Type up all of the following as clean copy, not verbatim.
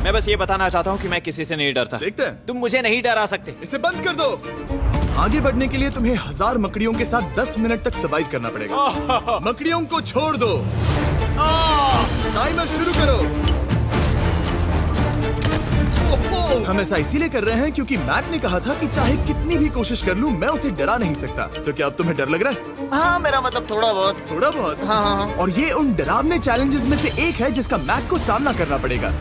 मैं बस ये बताना चाहता हूँ कि मैं किसी से नहीं डरता। देखते हैं। तुम मुझे नहीं डरा सकते। इसे बंद कर दो। आगे बढ़ने के लिए तुम्हें 1000 मकड़ियों के साथ 10 मिनट तक सर्वाइव करना पड़ेगा। मकड़ियों को छोड़ दो। टाइमर शुरू करो। हम ऐसा इसीलिए कर रहे हैं क्योंकि मैट ने कहा था कि चाहे कितनी भी कोशिश कर लूं मैं उसे डरा नहीं सकता। तो क्या अब तुम्हें डर लग रहा है? हाँ, मेरा मतलब थोड़ा बहुत। थोड़ा बहुत? हाँ। और ये उन डरावने चैलेंजेस में से एक है जिसका मैट को सामना करना पड़ेगा।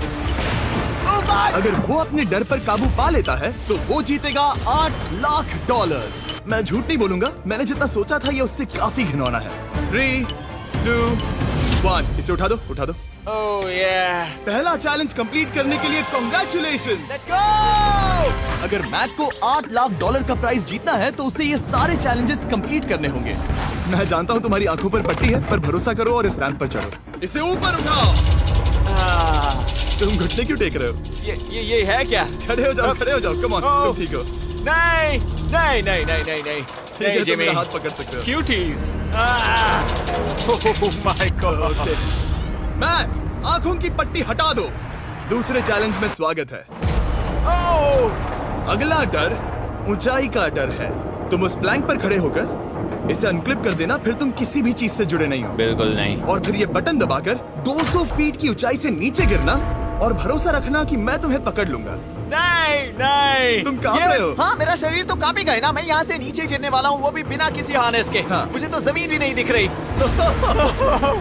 अगर वो अपने डर पर काबू पा लेता है तो वो जीतेगा $8 लाख। मैं झूठ नहीं बोलूंगा, मैंने जितना सोचा था ये उससे काफी घिनौना है। 3, 2, 1 इसे उठा दो, उठा दो। ओह yeah. पहला चैलेंज कंप्लीट करने के लिए कांग्रेचुलेशन। Let's go! अगर मैट को $8 लाख का प्राइज जीतना है तो उसे ये सारे चैलेंजेस कंप्लीट करने होंगे। मैं जानता हूँ तुम्हारी आंखों पर पट्टी है, पर भरोसा करो और इस रैंप पर चढ़ो। इसे ऊपर उठाओ। तुम घुटने क्यों टेक रहे हो? ये है क्या? खड़े हो जाओ, खड़े हो जाओ। कम ऑन, तुम ठीक हो? नहीं नहीं नहीं नहीं नहीं नहीं ठीक है, तुम मेरा हाथ पकड़ सकते हो। Cuties. Oh my God. Matt, आंखों की पट्टी हटा दो। दूसरे चैलेंज में स्वागत है। अगला डर ऊंचाई का डर है। तुम उस प्लैंक पर खड़े होकर इसे अनक्लिप कर देना, फिर तुम किसी भी चीज से जुड़े नहीं हो। बिल्कुल नहीं। और फिर ये बटन दबाकर 200 फीट की ऊंचाई से नीचे गिरना और भरोसा रखना कि मैं तुम्हें पकड़ लूंगा। नहीं नहीं। तुम कांप रहे हो? हाँ, मेरा शरीर तो कांपेगा ही ना। मैं यहाँ से नीचे गिरने वाला हूँ, वो भी बिना किसी हार्नेस के। हाँ। मुझे तो जमीन भी नहीं दिख रही।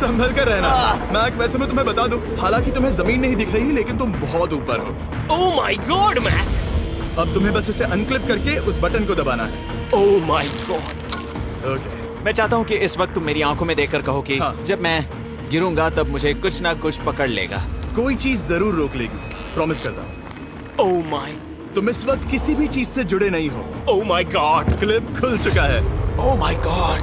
संभल कर रहना। मैक, वैसे मैं तुम्हें बता दूं, हालांकि तुम्हें जमीन नहीं दिख रही लेकिन तुम बहुत ऊपर हो। Oh my God Mac. अब तुम्हें बस इसे अनक्लिप करके उस बटन को दबाना है। ओह माय गॉड। ओके। मैं चाहता हूँ कि इस वक्त तुम मेरी आंखों में देखकर कहो कि हाँ। जब मैं गिरूंगा तब मुझे कुछ ना कुछ पकड़ लेगा। कोई चीज जरूर रोक लेगी, प्रॉमिस करता हूँ। Oh my. तुम इस वक्त किसी भी चीज से जुड़े नहीं हो। Oh my God. क्लिप खुल चुका है। ओह माय गॉड।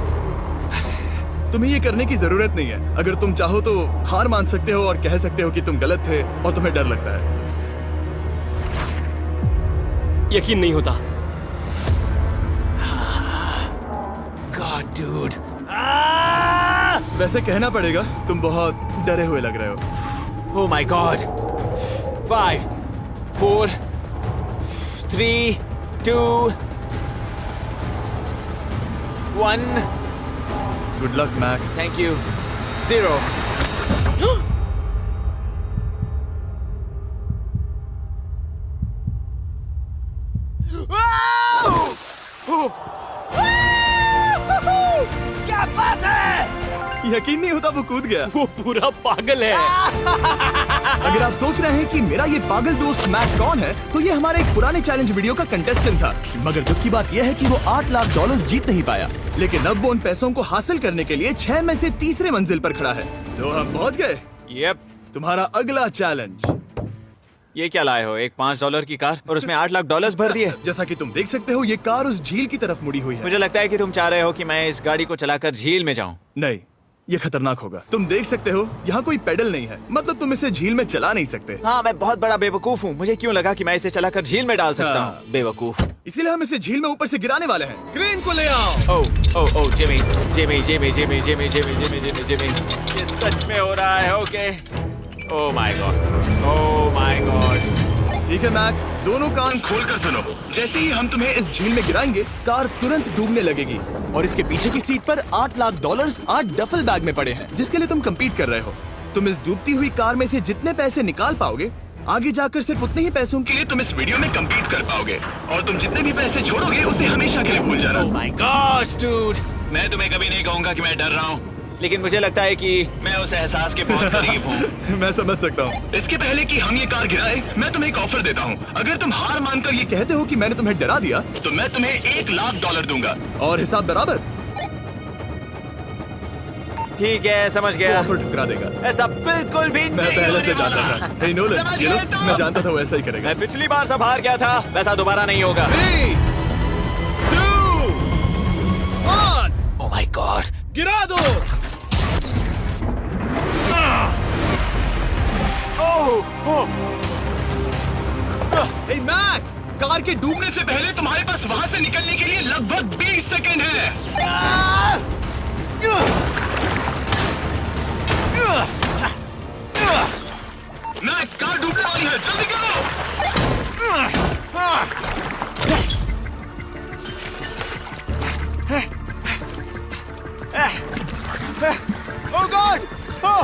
तुम्हें ये करने की जरूरत नहीं है। अगर तुम चाहो तो हार मान सकते हो और कह सकते हो कि तुम गलत थे और तुम्हें डर लगता है। यकीन नहीं होता। God dude. वैसे कहना पड़ेगा तुम बहुत डरे हुए लग रहे हो। Oh my God. 5, 4, 3, 2, 1। Good luck Mac. Thank you. 0। क्या बात है? यकीन नहीं होता वो कूद गया। वो पूरा पागल है। अगर आप सोच रहे हैं कि मेरा ये पागल दोस्त मैक कौन है, तो ये हमारे एक पुराने चैलेंज वीडियो का कंटेस्टेंट था। मगर दुख की बात यह है कि वो $8 लाख जीत नहीं पाया। लेकिन अब वो उन पैसों को हासिल करने के लिए 6 में से तीसरे मंजिल पर खड़ा है। तो हम पहुंच गए। यप। तुम्हारा अगला चैलेंज। ये क्या लाए हो? एक $5 की कार और उसमें $8 लाख भर दिए। जैसा कि तुम देख सकते हो, ये कार उस झील की तरफ मुड़ी हुई है। मुझे लगता है कि तुम चाह रहे हो कि मैं इस गाड़ी को चलाकर झील में जाऊं। नहीं, ये खतरनाक होगा। तुम देख सकते हो यहाँ कोई पेडल नहीं है, मतलब तुम इसे झील में चला नहीं सकते। हाँ, मैं बहुत बड़ा बेवकूफ हूँ। मुझे क्यों लगा कि मैं इसे चलाकर झील में डाल सकता हाँ। हूँ? बेवकूफ। इसीलिए हम इसे झील में ऊपर से गिराने वाले हैं। क्रेन को ले आओ। Oh Jimmy Jimmy Jimmy Jimmy Jimmy Jimmy Jimmy Jimmy Jimmy, ये सच में हो रहा है। Okay. Oh my God. Oh my God. ठीक है मैक, दोनों कान खोलकर सुनो। जैसे ही हम तुम्हें इस झील में गिराएंगे, कार तुरंत डूबने लगेगी और इसके पीछे की सीट पर $8 लाख 8 डफल बैग में पड़े हैं, जिसके लिए तुम compete कर रहे हो। तुम इस डूबती हुई कार में से जितने पैसे निकाल पाओगे, आगे जाकर सिर्फ उतने ही पैसों के लिए तुम इस वीडियो में compete कर पाओगे। और तुम जितने भी पैसे छोड़ोगे उसे हमेशा के लिए भूल जाना। ओह माय गॉड डूड। मैं तुम्हें कभी नहीं कहूंगा कि मैं डर रहा हूँ। लेकिन मुझे लगता है कि मैं उस एहसास के बहुत करीब हूँ। मैं समझ सकता हूँ। इसके पहले कि हम ये कार गिराए, मैं तुम्हें एक ऑफर देता हूँ। अगर तुम हार मानकर ये कहते हो कि मैंने तुम्हें डरा दिया, तो मैं तुम्हें $1 लाख दूंगा। और हिसाब बराबर। ठीक है, समझ वो गया। ऑफर ठुकरा देगा। ऐसा बिल्कुल भी मैं नहीं पहले होने से जानता वाला। था। हे नोलन, समझ ये लो, गए तुम? मैं जानता था वो ऐसा ही करेगा। मैं पिछली बार सब हार गया था, वैसा दोबारा नहीं होगा। 3, 2, 1 ओह माय गॉड। गिरा दो। हे मैक, कार के डूबने से पहले तुम्हारे पास वहाँ से निकलने के लिए लगभग 20 सेकेंड है। मैं कार डूबने वाली है, जल्दी करो। Oh God! Oh!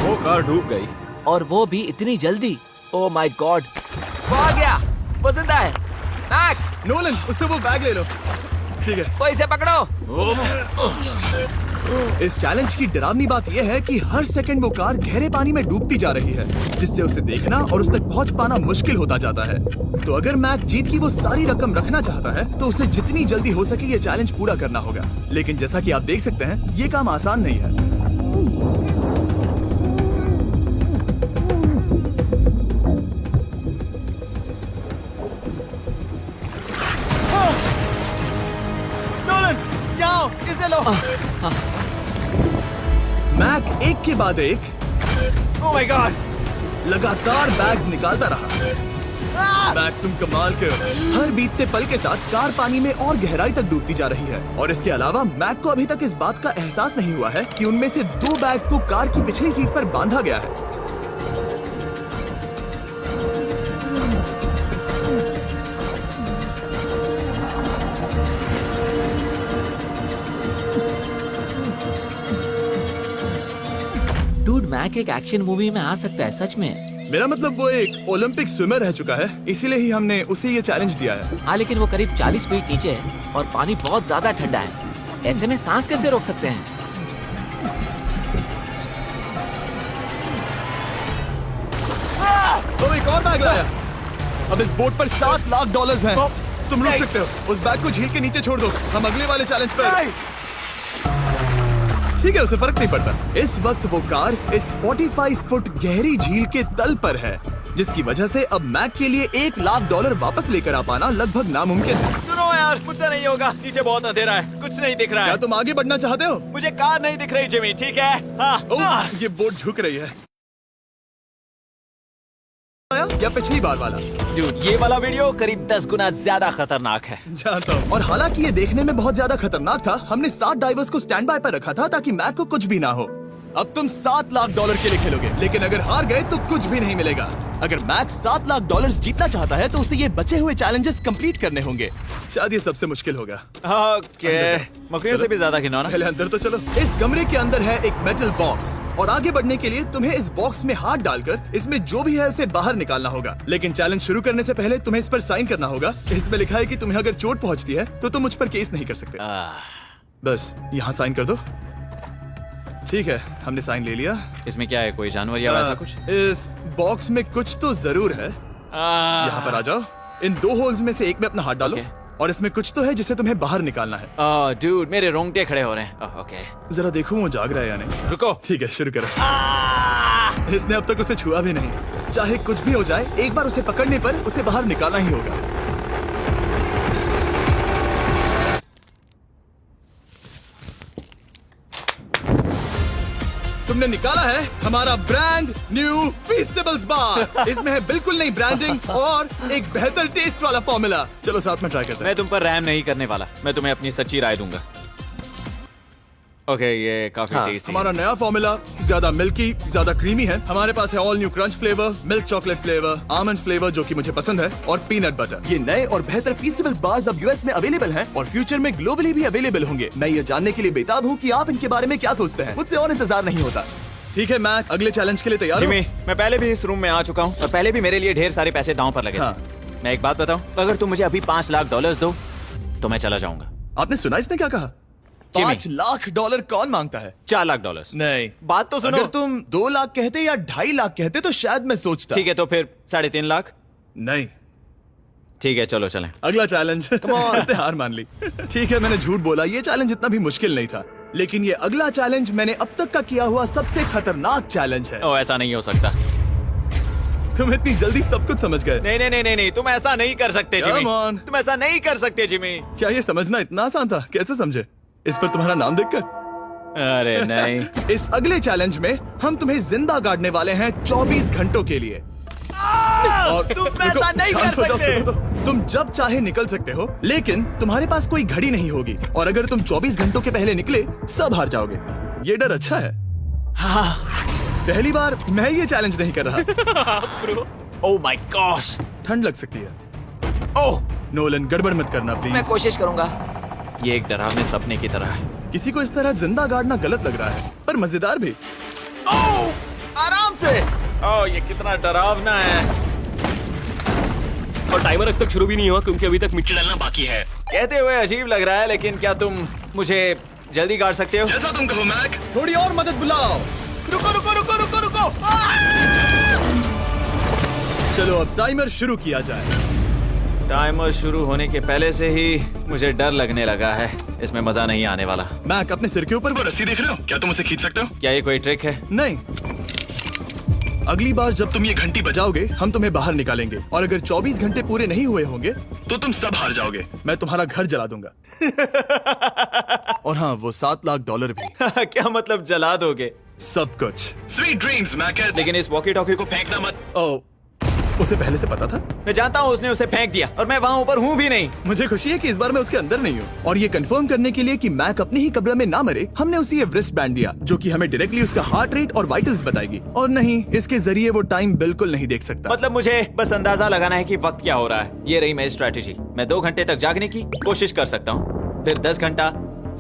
वो कार डूब गई। और वो भी इतनी जल्दी। ओ माय गॉड, वो आ गया। वो जिंदा है। मैक, नोलन, उससे वो बैग ले लो। ठीक है। वो इसे पकड़ो। इस चैलेंज की डरावनी बात यह है कि हर सेकंड वो कार गहरे पानी में डूबती जा रही है, जिससे उसे देखना और उस तक पहुंच पाना मुश्किल होता जाता है। तो अगर मैक जीत की वो सारी रकम रखना चाहता है तो उसे जितनी जल्दी हो सके ये चैलेंज पूरा करना होगा। लेकिन जैसा कि आप देख सकते हैं, ये काम आसान नहीं है। नोलन, जाओ, इसे लो। मैक एक के बाद एक Oh my God! लगातार बैग्स निकालता रहा। मैक, तुम कमाल के हो। हर बीतते पल के साथ कार पानी में और गहराई तक डूबती जा रही है, और इसके अलावा मैक को अभी तक इस बात का एहसास नहीं हुआ है कि उनमें से 2 बैग्स को कार की पिछली सीट पर बांधा गया है। डूड, मैक एक एक्शन मूवी में आ सकता है सच में। मेरा मतलब वो एक ओलंपिक स्विमर रह चुका है, इसीलिए ही हमने उसे ये चैलेंज दिया है। हाँ, लेकिन वो करीब 40 फीट नीचे है और पानी बहुत ज्यादा ठंडा है। ऐसे में सांस कैसे रोक सकते हैं? तो एक और बैग लाया। अब इस बोट पर $7 लाख हैं। तुम रुक सकते हो। उस बैग को झील के नीचे छोड़ दो। हम अगले वाले चैलेंज पर। ठीक है, उसे फर्क नहीं पड़ता। इस वक्त वो कार इस 45 फुट गहरी झील के तल पर है, जिसकी वजह से अब मैक के लिए $1 लाख वापस लेकर आ पाना लगभग नामुमकिन है। सुनो यार, मुझसे नहीं होगा। नीचे बहुत अंधेरा है, कुछ नहीं दिख रहा क्या है। तुम आगे बढ़ना चाहते हो? मुझे कार नहीं दिख रही जिमी, ठीक है? हाँ। ओह, ये बोट झुक रही है। या पिछली बार वाला? Dude, ये वाला वीडियो करीब 10 गुना ज्यादा खतरनाक है। जानता हूँ। और हालांकि ये देखने में बहुत ज्यादा खतरनाक था, हमने 7 डाइवर्स को स्टैंड बाय पर रखा था ताकि मैक को कुछ भी ना हो। अब तुम $7 लाख के लिए खेलोगे, लेकिन अगर हार गए तो कुछ भी नहीं मिलेगा। अगर मैक $7 लाख जीतना चाहता है तो उसे ये बचे हुए चैलेंजेस कंप्लीट करने होंगे। शायद ये सबसे मुश्किल होगा। ओके, मकड़ियों से भी ज्यादा खिलौना। पहले अंदर तो चलो। इस कमरे के अंदर है एक मेटल बॉक्स, और आगे बढ़ने के लिए तुम्हें इस बॉक्स में हाथ डालकर इसमें जो भी है उसे बाहर निकालना होगा। लेकिन चैलेंज शुरू करने से पहले तुम्हें इस पर साइन करना होगा। इसमें लिखा है कि तुम्हें अगर चोट पहुंचती है तो तुम मुझ पर केस नहीं कर सकते। बस यहाँ साइन कर दो। ठीक है, हमने साइन ले लिया। इसमें क्या है, कोई जानवर या वैसा कुछ? इस बॉक्स में कुछ तो जरूर है। यहाँ पर आ जाओ। इन 2 होल्स में से एक में अपना हाथ डालो। Okay. और इसमें कुछ तो है जिसे तुम्हें बाहर निकालना है। डूड, मेरे रोंगटे खड़े हो रहे हैं। ओके, जरा देखो वो जाग रहा है या नहीं। रुको। ठीक है, शुरू करो। इसने अब तक उसे छुआ भी नहीं। चाहे कुछ भी हो जाए, एक बार उसे पकड़ने पर उसे बाहर निकालना ही होगा। तुमने निकाला है हमारा ब्रांड न्यू फीस्टेबल्स बार। इसमें है बिल्कुल नई ब्रांडिंग और एक बेहतर टेस्ट वाला फॉर्मूला। चलो साथ में ट्राई करते हैं। मैं तुम पर रैम नहीं करने वाला, मैं तुम्हें अपनी सच्ची राय दूंगा। ओके, ये काफी टेस्टी हमारा नया फॉर्मूला ज्यादा मिल्की, ज्यादा क्रीमी है। हमारे पास है all new crunch flavour, milk chocolate flavour, almond flavour जो कि मुझे पसंद है, और पीनट बटर। ये नए और बेहतर फीस्टेबल्स बार्स अब यूएस में अवेलेबल हैं और फ्यूचर में ग्लोबली भी अवेलेबल होंगे। मैं ये जानने के लिए बेताब हूँ कि आप इनके बारे में क्या सोचते हैं। मुझसे और इंतजार नहीं होता। ठीक है मैक, अगले चैलेंज के लिए तैयार हो? जिमी, मैं पहले भी इस रूम में आ चुका हूँ और पहले भी मेरे लिए ढेर सारे पैसे दांव पर लगे थे। हाँ। मैं एक बात बताऊं, अगर तुम मुझे अभी $5 लाख दो तो मैं चला जाऊंगा। आपने सुना इसने क्या कहा? जिमी। $5 लाख कौन मांगता है? $4 लाख। नहीं, बात तो सुनो। अगर तुम 2 लाख कहते या 2.5 लाख कहते तो शायद मैं सोचता। ठीक है, तो फिर 3.5 लाख। नहीं, ठीक है, चलो चलें। अगला चैलेंज। इसने हार मान ली। ठीक है, मैंने झूठ बोला, ये चैलेंज इतना भी मुश्किल नहीं था, लेकिन ये अगला चैलेंज मैंने अब तक का किया हुआ सबसे खतरनाक चैलेंज है। ओ, ऐसा नहीं हो सकता। तुम इतनी जल्दी सब कुछ समझ गए। नहीं नहीं नहीं नहीं नहीं, तुम ऐसा नहीं कर सकते जिमी। Come on. तुम ऐसा नहीं कर सकते जिमी। क्या ये समझना इतना आसान था? कैसे समझे? इस पर तुम्हारा नाम देखकर? अरे नहीं। इस अगले चैलेंज में हम तुम्हें जिंदा गाड़ने वाले हैं 24 घंटों के लिए। तुम ऐसा नहीं कर शांत हो जाओ, सकते। सुनो तो। तुम जब चाहे निकल सकते हो, लेकिन तुम्हारे पास कोई घड़ी नहीं होगी, और अगर तुम 24 घंटों के पहले निकले सब हार जाओगे। ये डर अच्छा है। हाँ पहली बार मैं ये चैलेंज नहीं कर रहा। Oh my gosh. ठंड लग सकती है। ओह, नोलन गड़बड़ मत करना मैं प्लीज। कोशिश करूंगा। ये एक डरावने सपने की तरह है। किसी को इस तरह जिंदा गाड़ना गलत लग रहा है, पर मजेदार भी। आराम से। ओह, ये कितना डरावना है। और टाइमर अब तक शुरू भी नहीं हुआ क्योंकि अभी तक मिट्टी डालना बाकी है। कहते हुए अजीब लग रहा है, लेकिन क्या तुम मुझे जल्दी गाड़ सकते हो? जैसा तुम कहो मैक। थोड़ी और मदद बुलाओ। रुको रुको रुको रुको रुको। चलो अब टाइमर शुरू किया जाए। टाइमर शुरू होने के पहले से ही मुझे डर लगने लगा है। इसमें मजा नहीं आने वाला। मैक अपने सिर के ऊपर। वो रस्सी देख रहे हो? क्या तुम उसे खींच सकते हो? क्या ये कोई ट्रिक है? नहीं, अगली बार जब तुम ये घंटी बजाओगे हम तुम्हें बाहर निकालेंगे, और अगर 24 घंटे पूरे नहीं हुए होंगे तो तुम सब हार जाओगे। मैं तुम्हारा घर जला दूंगा। और हाँ, वो $7 लाख भी। क्या मतलब जला दोगे? सब कुछ। Sweet dreams Mac. लेकिन इस वॉकी टॉकी को फेंकना मत। ओ, उसे पहले से पता था? मैं जानता हूँ उसने उसे फेंक दिया, और मैं वहाँ ऊपर हूँ भी नहीं। मुझे खुशी है कि इस बार मैं उसके अंदर नहीं हूँ। और ये कंफर्म करने के लिए कि मैक अपनी ही कब्र में ना मरे, हमने उसे ये रिस्ट बैंड दिया, जो कि हमें डायरेक्टली उसका हार्ट रेट और वाइटल्स बताएगी। और नहीं, इसके जरिए वो टाइम बिल्कुल नहीं देख सकता। मतलब मुझे बस अंदाजा लगाना है कि वक्त क्या हो रहा है। ये रही मेरी स्ट्रेटेजी। मैं 2 घंटे तक जागने की कोशिश कर सकता हूँ, फिर 10 घंटा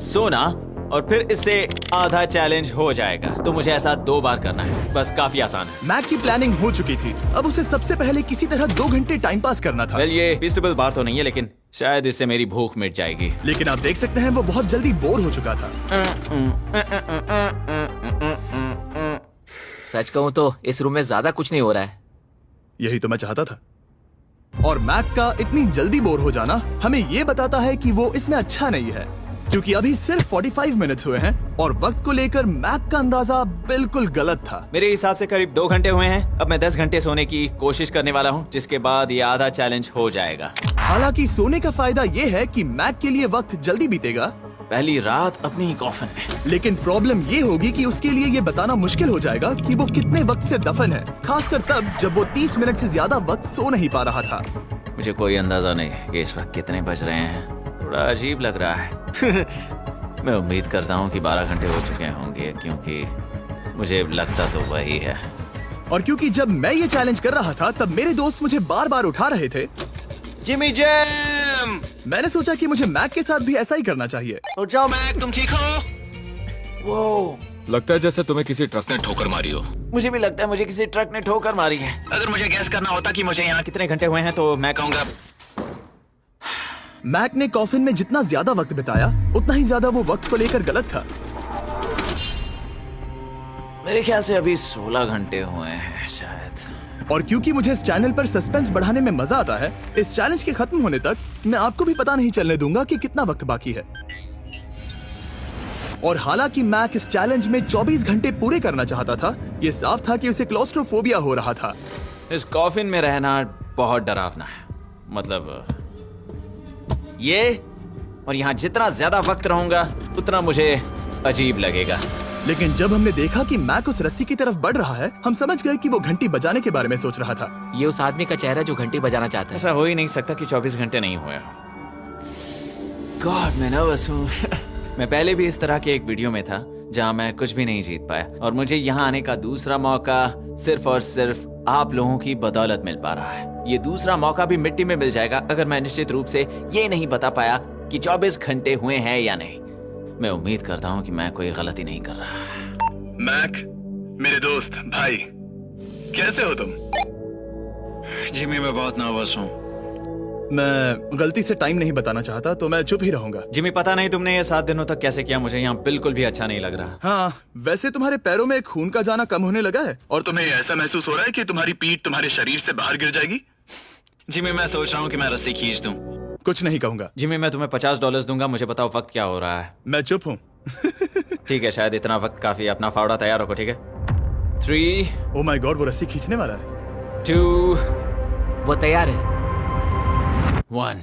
सोना, और फिर इससे आधा चैलेंज हो जाएगा। तो मुझे ऐसा 2 बार करना है, बस काफी आसान है। मैक की प्लानिंग हो चुकी थी, अब उसे सबसे पहले किसी तरह 2 घंटे टाइम पास करना था। वेल, ये फीस्टेबल बार तो नहीं है, लेकिन शायद इससे मेरी भूख मिट जाएगी। लेकिन आप देख सकते हैं वो बहुत जल्दी बोर हो चुका था। सच कहूँ तो इस रूम में ज्यादा कुछ नहीं हो रहा है। यही तो मैं चाहता था। और मैक का इतनी जल्दी बोर हो जाना हमें ये बताता है कि वो इसमें अच्छा नहीं है, क्योंकि अभी सिर्फ 45 मिनट्स हुए हैं, और वक्त को लेकर मैक का अंदाजा बिल्कुल गलत था। मेरे हिसाब से करीब 2 घंटे हुए हैं। अब मैं 10 घंटे सोने की कोशिश करने वाला हूँ, जिसके बाद ये आधा चैलेंज हो जाएगा। हालांकि सोने का फायदा ये है कि मैक के लिए वक्त जल्दी बीतेगा, पहली रात अपनी ही कॉफिन में। लेकिन प्रॉब्लम ये होगी कि उसके लिए ये बताना मुश्किल हो जाएगा कि वो कितने वक्त से दफन है, खासकर तब जब वो 30 मिनट से ज्यादा वक्त सो नहीं पा रहा था। मुझे कोई अंदाजा नहीं कि इस वक्त कितने बज रहे हैं। थोड़ा अजीब लग रहा है। मैं उम्मीद करता हूँ कि 12 घंटे हो चुके होंगे, क्योंकि मुझे लगता तो वही है। और क्योंकि जब मैं ये चैलेंज कर रहा था तब मेरे दोस्त मुझे बार बार उठा रहे थे, जिमी जैम। मैंने सोचा कि मुझे मैक के साथ भी ऐसा ही करना चाहिए। उठ जाओ। मैक तुम ठीक हो? वो लगता है जैसे तुम्हें किसी ट्रक ने ठोकर मारी हो। मुझे भी लगता है मुझे किसी ट्रक ने ठोकर मारी है। अगर मुझे गैस करना होता कि मुझे यहाँ कितने घंटे हुए हैं तो मैं कहूँगा मैक ने कॉफिन में जितना ज्यादा वक्त बिताया उतना ही ज्यादा वो वक्त को लेकर गलत था। मेरे ख्याल से अभी 16 घंटे हुए हैं शायद। और क्योंकि मुझे इस चैनल पर सस्पेंस बढ़ाने में मजा आता है, इस चैलेंज के खत्म होने तक मैं आपको भी पता नहीं चलने दूंगा कि कितना वक्त बाकी है। और हालांकि मैक इस चैलेंज में 24 घंटे पूरे करना चाहता था, ये साफ था कि उसे क्लॉस्ट्रोफोबिया हो रहा था। इस कॉफिन में रहना बहुत डरावना है। मतलब ये, और यहाँ जितना ज्यादा वक्त रहूंगा उतना मुझे अजीब लगेगा। लेकिन जब हमने देखा कि मैक उस रस्सी की तरफ बढ़ रहा है, हम समझ गए कि वो घंटी बजाने के बारे में सोच रहा था। ये उस आदमी का चेहरा जो घंटी बजाना चाहता है। ऐसा हो ही नहीं सकता कि 24 घंटे नहीं हुए। गॉड, मैं नर्वस हूँ। मैं पहले भी इस तरह के एक वीडियो में था जहाँ मैं कुछ भी नहीं जीत पाया, और मुझे यहाँ आने का दूसरा मौका सिर्फ और सिर्फ आप लोगों की बदौलत मिल पा रहा है। ये दूसरा मौका भी मिट्टी में मिल जाएगा अगर मैं निश्चित रूप से ये नहीं बता पाया कि 24 घंटे हुए हैं या नहीं। मैं उम्मीद करता हूँ कि मैं कोई गलती नहीं कर रहा। मैक, मेरे दोस्त भाई, कैसे हो तुम? जिमी, मैं बहुत नर्वस हूँ। मैं गलती से टाइम नहीं बताना चाहता, तो मैं चुप ही रहूंगा। जिमी, पता नहीं तुमने ये 7 दिनों तक कैसे किया, मुझे यहाँ बिल्कुल भी अच्छा नहीं लग रहा। हाँ, वैसे तुम्हारे पैरों में खून का जाना कम होने लगा है। और तुम्हें ऐसा महसूस हो रहा है कि तुम्हारी पीठ तुम्हारे शरीर से बाहर गिर जाएगी? जिमी, मैं सोच रहा हूँ कि मैं रस्सी खींच दूं। कुछ नहीं कहूंगा। जिमी, मैं तुम्हें $50 दूंगा, मुझे बताओ वक्त क्या हो रहा है। मैं चुप हूँ। ठीक है, शायद इतना वक्त काफी। अपना फावड़ा तैयार रखो, ठीक है? 3, ओह माय गॉड, वो रस्सी खींचने वाला है। 2, वो तैयार है। 1।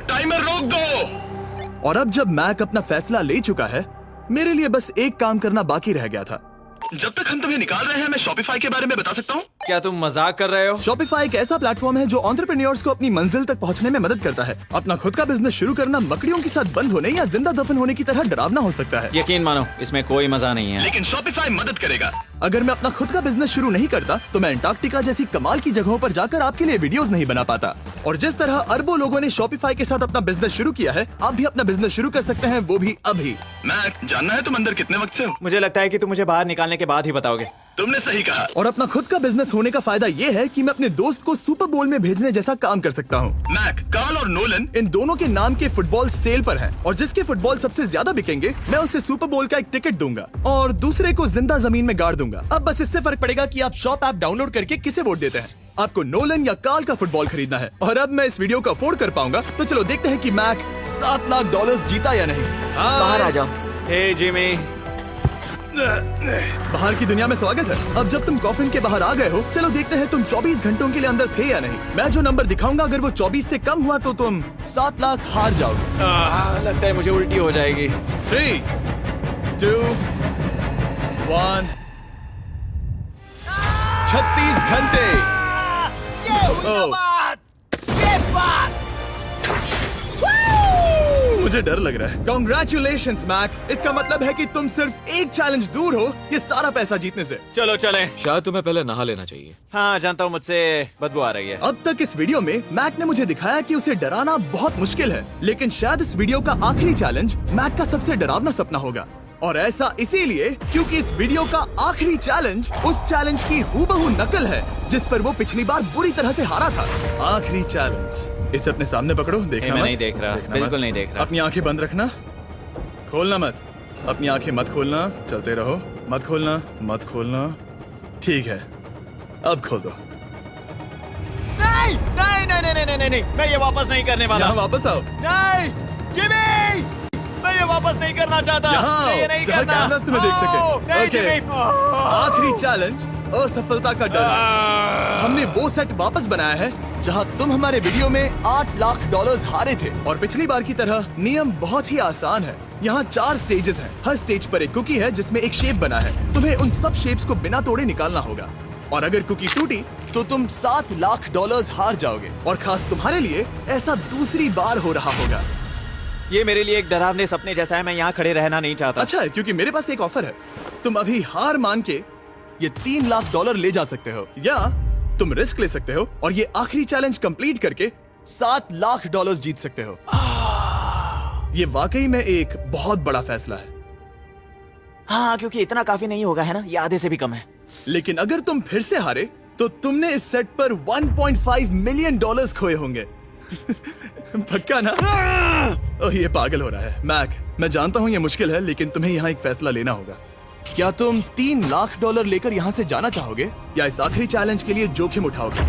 टाइमर रोक दो। और अब जब मैक अपना फैसला ले चुका है, मेरे लिए बस एक काम करना बाकी रह गया था। जब तक हम तुम्हें निकाल रहे हैं, मैं शॉपिफाई के बारे में बता सकता हूँ। क्या तुम मजाक कर रहे हो? Shopify एक ऐसा प्लेटफॉर्म है जो एंटरप्रेन्योर्स को अपनी मंजिल तक पहुंचने में मदद करता है। अपना खुद का बिजनेस शुरू करना मकड़ियों के साथ बंद होने या जिंदा दफन होने की तरह डरावना हो सकता है। यकीन मानो इसमें कोई मजा नहीं है। लेकिन शॉपिफाई मदद करेगा। अगर मैं अपना खुद का बिजनेस शुरू नहीं करता तो मैं अंटार्कटिका जैसी कमाल की जगहों पर जाकर आपके लिए वीडियोस नहीं बना पाता। और जिस तरह अरबों लोगों ने Shopify के साथ अपना बिजनेस शुरू किया है, आप भी अपना बिजनेस शुरू कर सकते हैं, वो भी अभी। मैक, जानना है तुम अंदर कितने वक्त से हो? मुझे लगता है कि तुम मुझे बाहर निकालने के बाद ही बताओगे। तुमने सही कहा। और अपना खुद का बिजनेस होने का फायदा ये है कि मैं अपने दोस्त को सुपर बोल में भेजने जैसा काम कर सकता हूँ। मैक, कार्ल और नोलन इन दोनों के नाम के फुटबॉल सेल पर हैं और जिसके फुटबॉल सबसे ज्यादा बिकेंगे मैं उसे सुपर बोल का एक टिकट दूंगा और दूसरे को जिंदा जमीन में गाड़ दूंगा। अब बस इससे फर्क पड़ेगा कि आप शॉप ऐप डाउनलोड करके किसे वोट देते हैं। आपको नोलन या कार्ल का फुटबॉल खरीदना है। और अब मैं इस वीडियो को अफोर्ड कर पाऊंगा, तो चलो देखते हैं कि मैक $7 लाख जीता या नहीं। बाहर आ जाओ। हे जिमी, बाहर की दुनिया में स्वागत है। अब जब तुम कॉफिन के बाहर आ गए हो, चलो देखते हैं तुम 24 घंटों के लिए अंदर थे या नहीं। मैं जो नंबर दिखाऊंगा अगर वो 24 से कम हुआ तो तुम 7 लाख हार जाओगे। लगता है मुझे उल्टी हो जाएगी। 3, 2, 1। 36 घंटे। मुझे डर लग रहा है। Congratulations, Mac. इसका मतलब है कि तुम सिर्फ एक चैलेंज दूर हो ये सारा पैसा जीतने से। चलो चलें। शायद तुम्हें पहले नहा लेना चाहिए। हाँ जानता हूँ, मुझसे बदबू आ रही है। अब तक इस वीडियो में मैक ने मुझे दिखाया कि उसे डराना बहुत मुश्किल है, लेकिन शायद इस वीडियो का आखिरी चैलेंज मैक का सबसे डरावना सपना होगा। और ऐसा इसीलिए क्योंकि इस वीडियो का आखिरी चैलेंज उस चैलेंज की हूबहू नकल है जिस पर वो पिछली बार बुरी तरह से हारा था। आखिरी चैलेंज। इसे अपने सामने पकड़ो, देखना मैं मत। नहीं देख रहा, देखना बिल्कुल मत। नहीं देख रहा। अपनी आंखें बंद रखना, खोलना मत। अपनी आंखें मत खोलना, चलते रहो। मत खोलना, मत खोलना। ठीक है, अब खोल दो। नहीं नहीं नहीं नहीं नहीं नहीं नहीं, मैं ये वापस नहीं करने वाला। यहाँ वापस आओ। नहीं जिमी, मैं ये वापस नहीं करना चाहता। यहाँ मैं ये आओ, नहीं जहाँ करना। कैमरास तुम्हें देख सके। ओ, नहीं ओके। जिमी। आखिरी चैलेंज असफलता का डर है। हमने वो सेट वापस बनाया है जहां तुम हमारे वीडियो में $8 लाख हारे थे। और पिछली बार की तरह नियम बहुत ही आसान है। यहाँ 4 स्टेजेस हैं। हर स्टेज पर एक कुकी है जिसमें एक शेप बना है। तुम्हें उन सब शेप्स को बिना तोड़े निकालना होगा और अगर कुकी टूटी तो तुम $7 लाख हार जाओगे। और खास तुम्हारे लिए ऐसा दूसरी बार हो रहा होगा। ये मेरे लिए एक डरावने सपने जैसा है। मैं यहाँ खड़े रहना नहीं चाहता। अच्छा है क्योंकि मेरे पास एक ऑफर है। तुम अभी हार मान के ये $3 लाख ले जा सकते हो या तुम रिस्क ले सकते हो और ये आखिरी चैलेंज कंप्लीट करके $7 लाख जीत सकते हो। ये वाकई में एक बहुत बड़ा फैसला है। हाँ, क्योंकि इतना काफी नहीं होगा, है ना? ये आधे से भी कम है। लेकिन अगर तुम फिर से हारे तो तुमने इस सेट पर $1.5 मिलियन खोए होंगे। पक्का ना? ओह, ये पागल हो रहा है। मैक, मैं जानता हूँ ये मुश्किल है, लेकिन तुम्हें यहाँ एक फैसला लेना होगा। क्या तुम $3 लाख लेकर यहाँ से जाना चाहोगे या इस आखिरी चैलेंज के लिए जोखिम उठाओगे?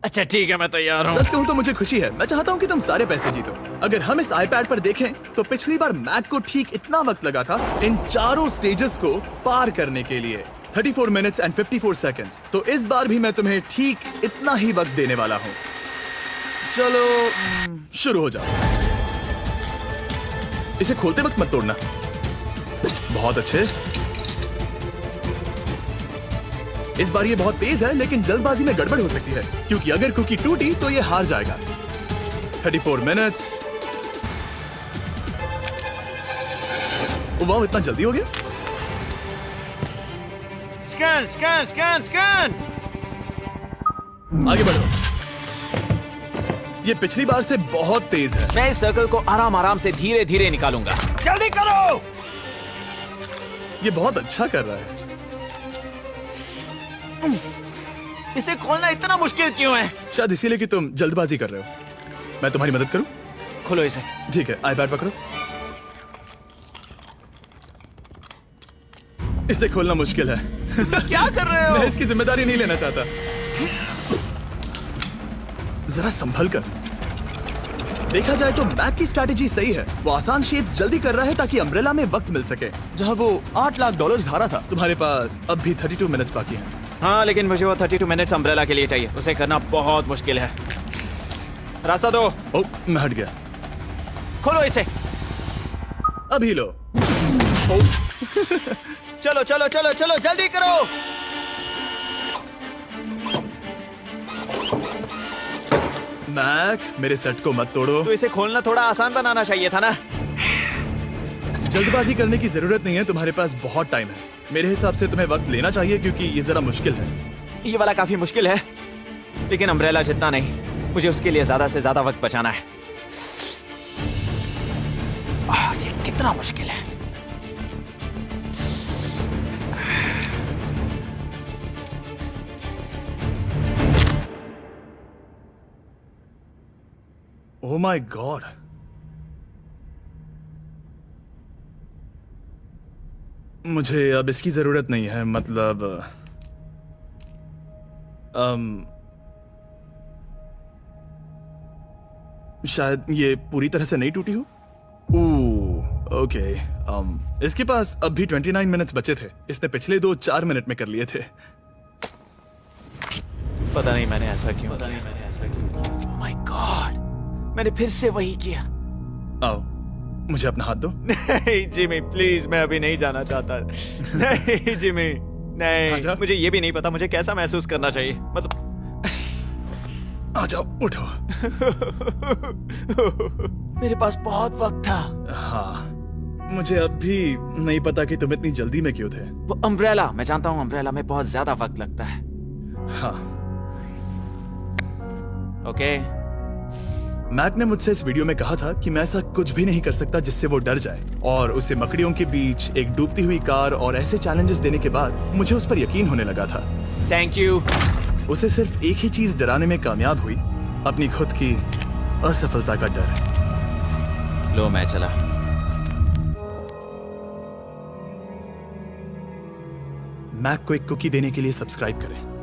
अच्छा ठीक है, मैं तैयार हूँ। सच कहूँ तो मुझे खुशी है। मैं चाहता हूँ कि तुम सारे पैसे जीतो। अगर हम इस iPad पर देखें तो पिछली बार मैक को ठीक इतना वक्त लगा था इन चारों स्टेजेस को पार करने के लिए, 34 मिनट्स एंड 54 सेकंड्स। तो इस बार भी मैं तुम्हें ठीक इतना ही वक्त देने वाला हूँ। चलो शुरू हो जाओ। इसे खोलते वक्त मत तोड़ना। बहुत अच्छे। इस बार ये बहुत तेज है, लेकिन जल्दबाजी में गड़बड़ हो सकती है क्योंकि अगर कुकी टूटी तो ये हार जाएगा। 34 मिनट्स। वाह, इतना जल्दी हो गया। Scan scan scan scan. आगे बढ़ो। ये पिछली बार से बहुत तेज है। मैं इस सर्कल को आराम आराम से धीरे धीरे निकालूंगा। जल्दी करो। ये बहुत अच्छा कर रहा है। इसे खोलना इतना मुश्किल क्यों है? शायद इसीलिए कि तुम जल्दबाजी कर रहे हो। मैं तुम्हारी मदद करूं? खोलो इसे। ठीक है, iPad पकड़ो। इसे खोलना मुश्किल है। क्या कर रहे हो? मैं इसकी जिम्मेदारी नहीं लेना चाहता। जरा संभल कर। देखा जाए तो मैक की स्ट्रैटेजी सही है। वो आसान शेप्स जल्दी कर रहा है ताकि अम्ब्रेला में वक्त मिल सके। जहां वो $8 लाख हारा था, तुम्हारे पास अब भी 32 मिनट्स बाकी हैं। हाँ, लेकिन मुझे वो 32 मिनट्स अम्ब्रेला के लिए चाहिए। उसे करना बहुत मुश्किल है। रास्ता दो। ओह, मैं हट गया। खोलो इसे। अभी लो। चलो चलो चलो चलो, जल्दी करो। मैक, मेरे सेट को मत तोड़ो। तो इसे खोलना थोड़ा आसान बनाना चाहिए था ना। जल्दबाजी करने की जरूरत नहीं है, तुम्हारे पास बहुत टाइम है। मेरे हिसाब से तुम्हें वक्त लेना चाहिए क्योंकि ये जरा मुश्किल है। ये वाला काफी मुश्किल है, लेकिन अम्ब्रेला जितना नहीं। मुझे उसके लिए ज्यादा से ज्यादा वक्त बचाना है। ये कितना मुश्किल है। ओह माय गॉड, मुझे अब इसकी जरूरत नहीं है। मतलब शायद ये पूरी तरह से नहीं टूटी हो। ओके, इसके पास अब भी 29 मिनट्स बचे थे। इसने पिछले 4 मिनट में कर लिए थे। पता नहीं मैंने ऐसा क्यों किया। ओह माय गॉड, मैंने फिर से वही किया। आओ, मुझे अपना हाथ दो। नहीं जिमी प्लीज, मैं अभी नहीं जाना चाहता। नहीं जिमी, नहीं। आजा। मुझे ये भी नहीं पता मुझे कैसा महसूस करना चाहिए। मतलब आ जाओ, उठो। मेरे पास बहुत वक्त था। हाँ, मुझे अब भी नहीं पता कि तुम इतनी जल्दी में क्यों थे। वो अम्ब्रेला, मैं जानता हूँ अम्ब्रेला में बहुत ज्यादा वक्त लगता है। हाँ, ओके मैक ने मुझसे इस वीडियो में कहा था कि मैं ऐसा कुछ भी नहीं कर सकता जिससे वो डर जाए, और उसे मकड़ियों के बीच एक डूबती हुई कार और ऐसे चैलेंजेस देने के बाद मुझे उस पर यकीन होने लगा था। Thank you. उसे सिर्फ एक ही चीज डराने में कामयाब हुई, अपनी खुद की असफलता का डर। लो मैं चला। मैक को एक कुकी देने के लिए सब्सक्राइब करें।